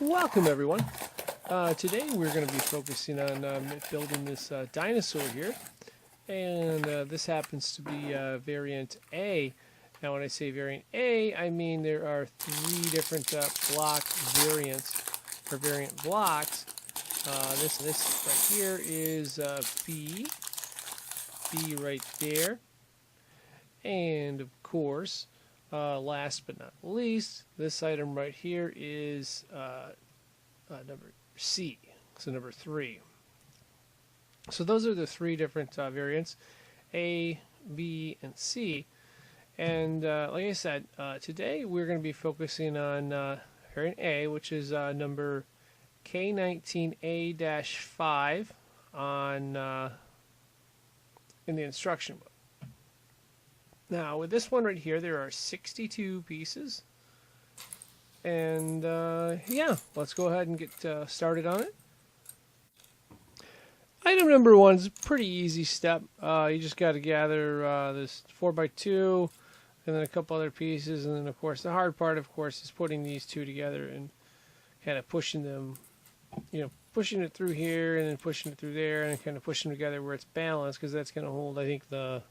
Welcome everyone. Today we're going to be focusing on building this dinosaur here, and this happens to be variant A. Now when I say variant A, I mean there are three different block variants, or variant blocks. This right here is B right there, and of course, last but not least, this item right here is number C, so number 3. So those are the three different variants, A, B, and C. And like I said, today we're going to be focusing on variant A, which is number K19A-5 on in the instruction book. Now, with this one right here, there are 62 pieces. And, yeah, let's go ahead and get started on it. Item number 1 is a pretty easy step. You just got to gather this 4x2 and then a couple other pieces. And then, of course, the hard part, of course, is putting these two together and kind of pushing them, pushing it through here and then pushing it through there and kind of pushing them together where it's balanced, because that's going to hold, I think, the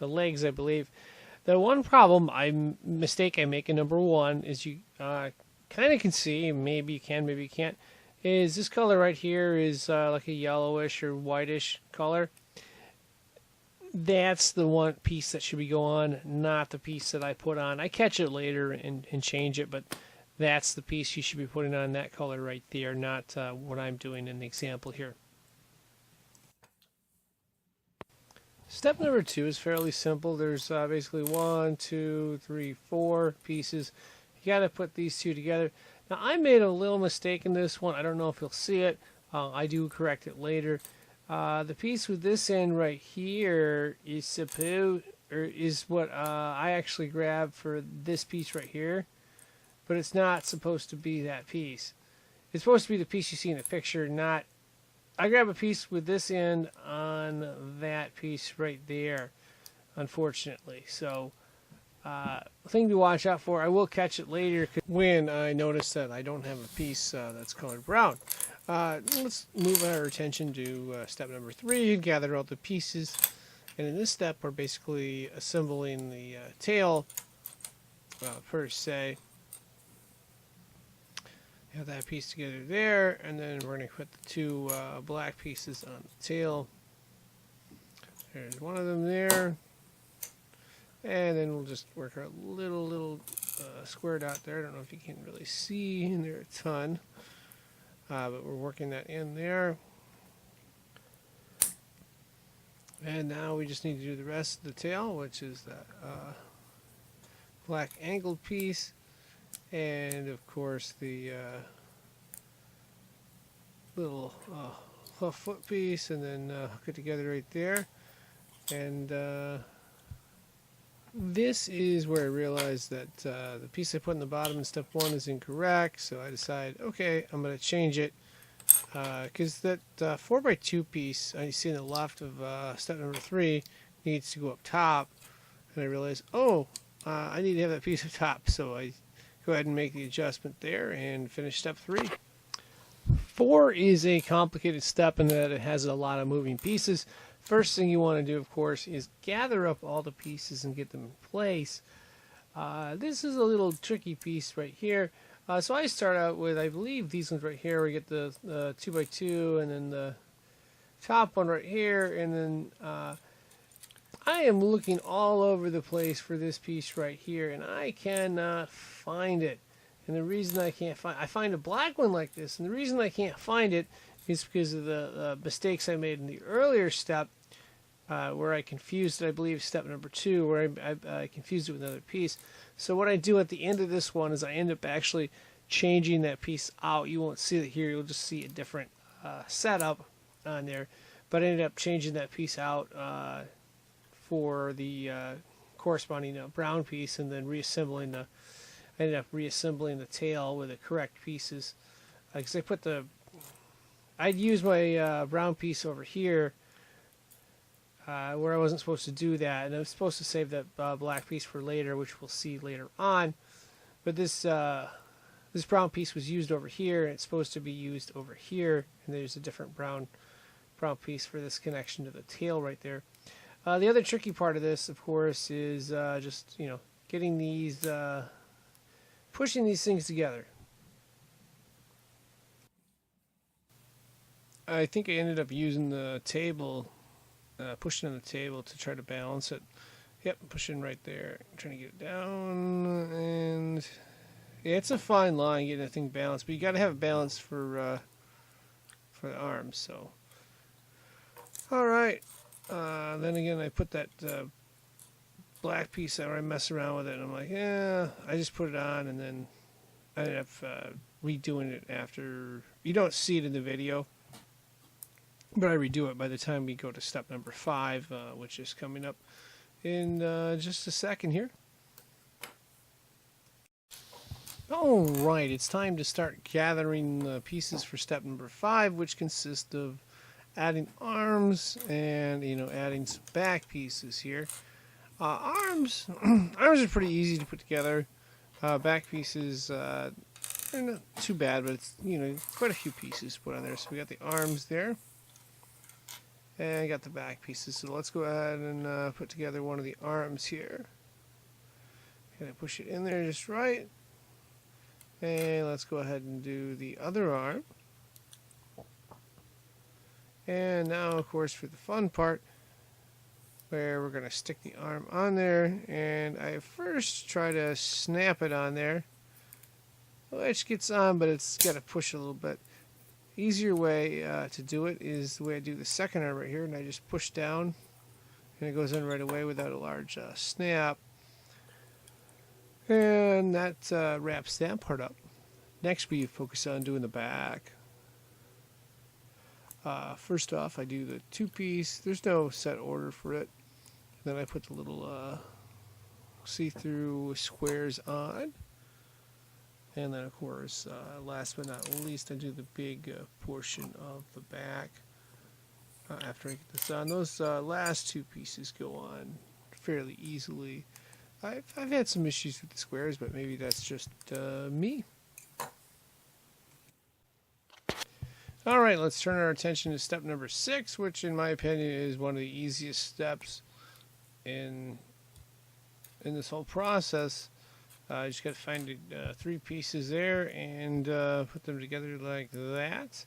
legs, I believe. The one mistake I make in number 1 is you kind of can see, maybe you can, maybe you can't, is this color right here is like a yellowish or whitish color. That's the one piece that should be going on, not the piece that I put on. I catch it later and change it, but that's the piece you should be putting on, that color right there, not what I'm doing in the example here. Step number 2 is fairly simple. There's basically 1, 2, 3, 4 pieces. You got to put these two together. Now, I made a little mistake in this one. I don't know if you'll see it. I do correct it later. The piece with this end right here is what I actually grabbed for this piece right here, but it's not supposed to be that piece. It's supposed to be the piece you see in the picture, not. I grab a piece with this end on that piece right there, unfortunately. So, thing to watch out for. I will catch it later when I notice that I don't have a piece that's colored brown. Let's move our attention to step number 3, gather all the pieces. And in this step, we're basically assembling the tail, per se. Have that piece together there, and then we're going to put the two black pieces on the tail. There's one of them there, and then we'll just work our little square dot there. I don't know if you can really see in there a ton, but we're working that in there. And now we just need to do the rest of the tail, which is that black angled piece. And of course the little hoof foot piece, and then hook it together right there. And this is where I realized that the piece I put in the bottom in step 1 is incorrect, so I decided, okay, I'm going to change it, because that 4x2 piece I see in the left of step number 3 needs to go up top, and I realized, I need to have that piece up top, so I go ahead and make the adjustment there and finish step 3. 4 is a complicated step in that it has a lot of moving pieces. First thing you want to do, of course, is gather up all the pieces and get them in place. This is a little tricky piece right here. So I start out with, I believe, these ones right here. We get the 2x2 and then the top one right here. And then I am looking all over the place for this piece right here, and I cannot find it. And the reason I find a black one like this, and the reason I can't find it is because of the mistakes I made in the earlier step, where I confused it, I believe, step number 2, where I confused it with another piece. So what I do at the end of this one is I end up actually changing that piece out. You won't see it here. You'll just see a different setup on there. But I ended up changing that piece out for the corresponding brown piece, and then I ended up reassembling the tail with the correct pieces, because I'd use my brown piece over here where I wasn't supposed to do that, and I was supposed to save that black piece for later, which we'll see later on. But this this brown piece was used over here, and it's supposed to be used over here, and there's a different brown piece for this connection to the tail right there. The other tricky part of this, of course, is just, you know, getting these, pushing these things together. I think I ended up using the table, pushing on the table to try to balance it. Yep, pushing right there, trying to get it down, and yeah, it's a fine line getting the thing balanced, but you got to have it balanced for the arms. So, all right. Then again, I put that black piece out where I mess around with it, and I'm like, yeah, I just put it on, and then I ended up redoing it after. You don't see it in the video, but I redo it by the time we go to step number 5, which is coming up in just a second here. All right, it's time to start gathering the pieces for step number 5, which consists of adding arms and, you know, adding some back pieces here. Arms are pretty easy to put together. Back pieces, they're not too bad, but it's, you know, quite a few pieces to put on there. So we got the arms there, and I got the back pieces. So let's go ahead and put together one of the arms here. Gonna push it in there just right, and let's go ahead and do the other arm. And now, of course, for the fun part, where we're going to stick the arm on there, and I first try to snap it on there, which gets on, but it's got to push a little bit. Easier way to do it is the way I do the second arm right here, and I just push down, and it goes in right away without a large snap. And that wraps that part up. Next, we focus on doing the back. First off, I do the 2-piece. There's no set order for it. Then I put the little see-through squares on. And then, of course, last but not least, I do the big portion of the back. After I get this on, those last 2 pieces go on fairly easily. I've had some issues with the squares, but maybe that's just me. All right, let's turn our attention to step number 6, which in my opinion is one of the easiest steps in this whole process. You just got to find 3 pieces there and put them together like that.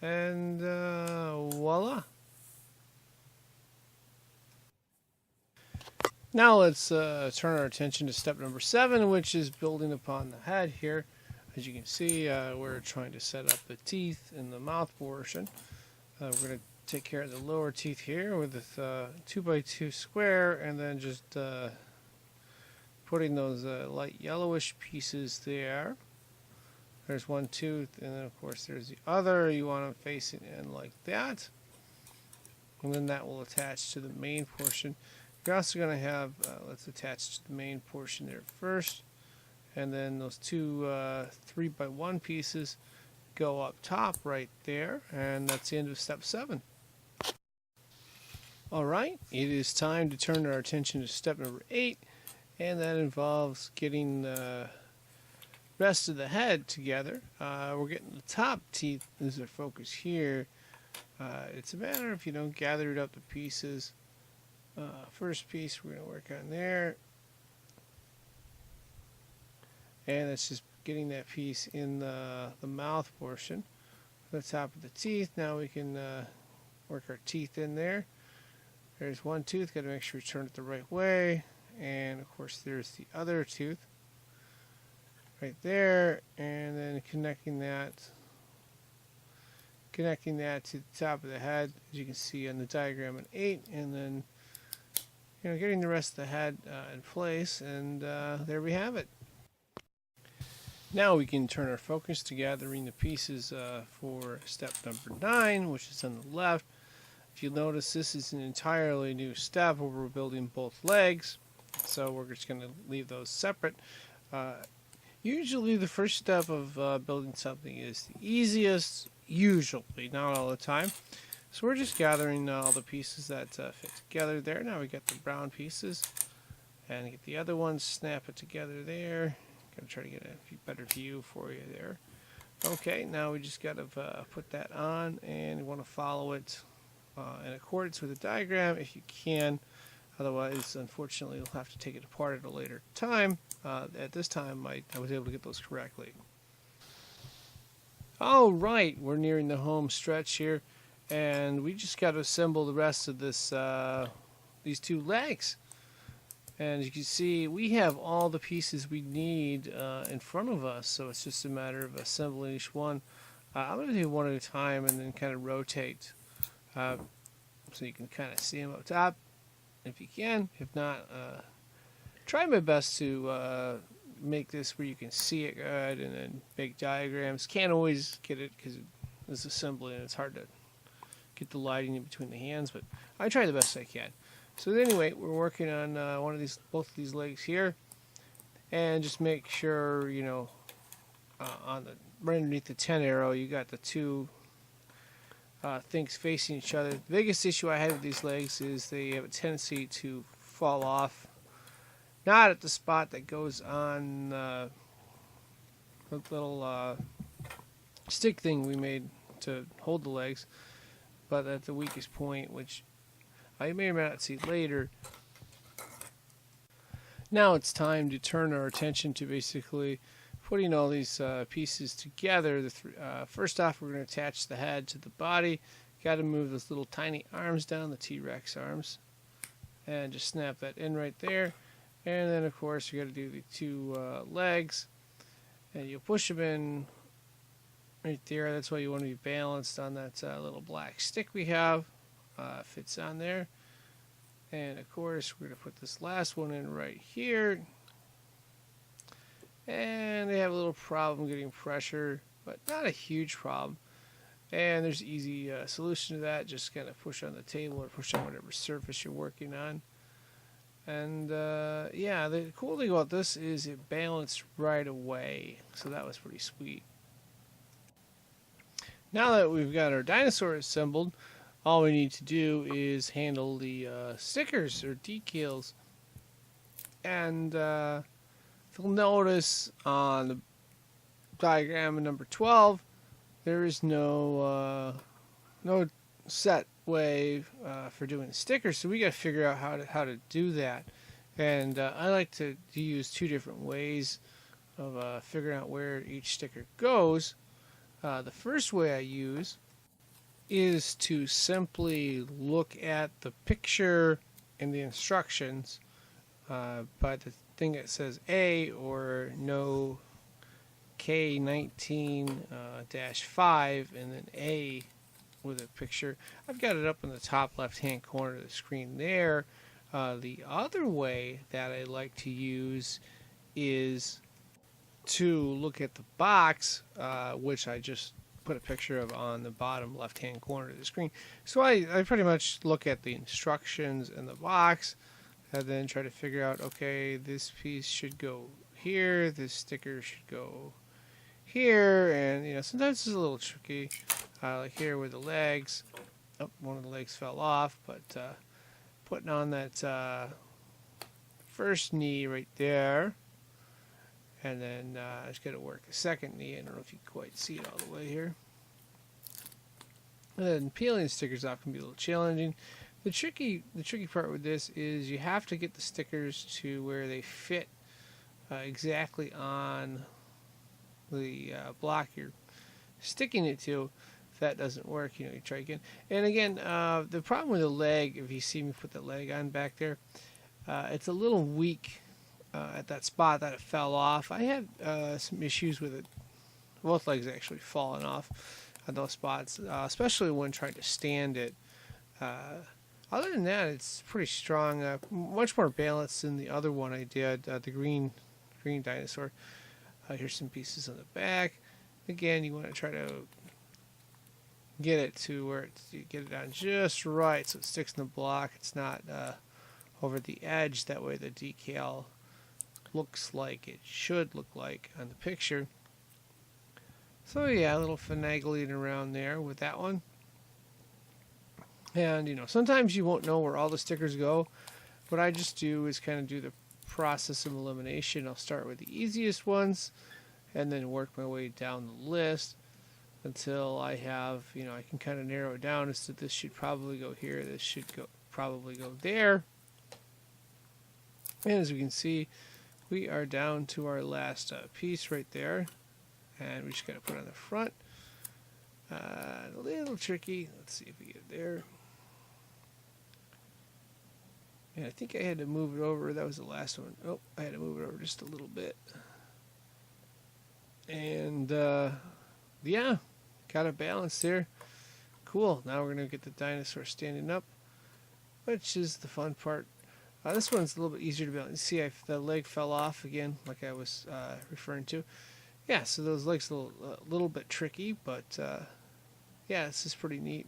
And voila. Now let's turn our attention to step number 7, which is building upon the head here. As you can see, we're trying to set up the teeth in the mouth portion. We're going to take care of the lower teeth here with this 2x2 square, and then just putting those light yellowish pieces there. There's one tooth, and then of course there's the other. You want them facing in like that, and then that will attach to the main portion. You're also going to have, let's attach to the main portion there first. And then those 2 3x1 pieces go up top right there, and that's the end of step 7. All right, it is time to turn our attention to step number 8, and that involves getting the rest of the head together. We're getting the top teeth as our focus here. It's a matter of, you know, gathering up the pieces. First piece we're going to work on there. And it's just getting that piece in the mouth portion, the top of the teeth. Now we can work our teeth in there. There's one tooth, got to make sure we turn it the right way. And of course there's the other tooth right there, and then connecting that to the top of the head, as you can see on the diagram in 8, and then, you know, getting the rest of the head in place, and there we have it. Now we can turn our focus to gathering the pieces for step number 9, which is on the left. If you notice, this is an entirely new step where we're building both legs, so we're just going to leave those separate. Usually the first step of building something is the easiest, usually, not all the time. So we're just gathering all the pieces that fit together there. Now we got the brown pieces, and get the other ones, snap it together there. Gonna try to get a better view for you there. Okay, now we just got to put that on, and you want to follow it in accordance with the diagram if you can. Otherwise, unfortunately, you'll have to take it apart at a later time. At this time, I was able to get those correctly. All right, we're nearing the home stretch here, and we just got to assemble the rest of this these two legs. And as you can see, we have all the pieces we need in front of us, so it's just a matter of assembling each one. I'm going to do one at a time and then kind of rotate so you can kind of see them up top if you can. If not, try my best to make this where you can see it good and then make diagrams. Can't always get it because it's assembly and it's hard to get the lighting in between the hands, but I try the best I can. So anyway, we're working on both of these legs here, and just make sure, you know, right underneath the 10 arrow, you got the two things facing each other. The biggest issue I have with these legs is they have a tendency to fall off, not at the spot that goes on the little stick thing we made to hold the legs, but at the weakest point, which I may or may not see later. Now it's time to turn our attention to basically putting all these pieces together. First off, we're going to attach the head to the body. Got to move those little tiny arms down, the T-Rex arms, and just snap that in right there. And then, of course, you got to do the two legs, and you'll push them in right there. That's why you want to be balanced on that little black stick we have. Fits on there, and of course we're going to put this last one in right here, and they have a little problem getting pressure, but not a huge problem, and there's an easy solution to that. Just kind of push on the table or push on whatever surface you're working on. And yeah, the cool thing about this is it balanced right away, so that was pretty sweet. Now that we've got our dinosaur assembled, all we need to do is handle the stickers or decals. And you'll notice on the diagram number 12, there is no set way for doing stickers, so we got to figure out how to do that. And I like to use two different ways of figuring out where each sticker goes. The first way I use is to simply look at the picture and the instructions by the thing that says A or no K19-5 and then A with a picture. I've got it up in the top left hand corner of the screen there. The other way that I like to use is to look at the box, which I just put a picture of on the bottom left hand corner of the screen. So I pretty much look at the instructions in the box and then try to figure out, okay, this piece should go here, this sticker should go here, and you know, sometimes it's a little tricky, like here with the legs. Oh, one of the legs fell off, but putting on that first knee right there, and then I just got to work the second knee. I don't know if you can quite see it all the way here. And then peeling stickers off can be a little challenging. The tricky part with this is you have to get the stickers to where they fit exactly on the block you're sticking it to. If that doesn't work, you know, you try again. And again, the problem with the leg, if you see me put the leg on back there, it's a little weak at that spot that it fell off. I had some issues with it. Both legs actually falling off at those spots, especially when trying to stand it. Other than that, it's pretty strong. Much more balanced than the other one I did, the green dinosaur. Here's some pieces on the back. Again, you want to try to get it to where you get it on just right so it sticks in the block. It's not over the edge. That way the decal looks like it should look like on the picture. So yeah, a little finagling around there with that one. And you know, sometimes you won't know where all the stickers go. What I just do is kind of do the process of elimination. I'll start with the easiest ones and then work my way down the list until I have, I can kind of narrow it down as to this should probably go here, this should probably go there. And as we can see, we are down to our last piece right there, and we just got to put it on the front. A little tricky. Let's see if we get it there. And I think I had to move it over. That was the last one. Oh, I had to move it over just a little bit. And yeah, got a balance there. Cool. Now we're going to get the dinosaur standing up, which is the fun part. This one's a little bit easier to balance. See, the leg fell off again, like I was referring to. Yeah, so those legs are a little bit tricky, but yeah, this is pretty neat.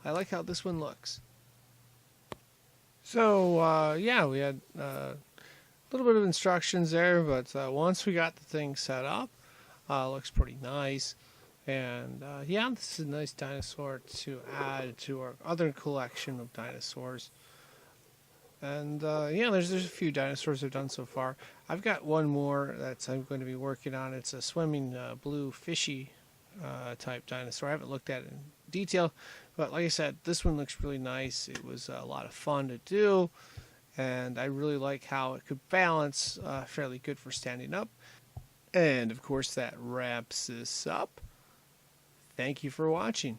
I like how this one looks. So yeah, we had a little bit of instructions there, but once we got the thing set up, looks pretty nice. And yeah, this is a nice dinosaur to add to our other collection of dinosaurs. And yeah, there's a few dinosaurs I've done so far. I've got one more that I'm going to be working on. It's a swimming blue fishy type dinosaur. I haven't looked at it in detail, but like I said, this one looks really nice. It was a lot of fun to do, and I really like how it could balance fairly good for standing up. And of course, that wraps this up. Thank you for watching.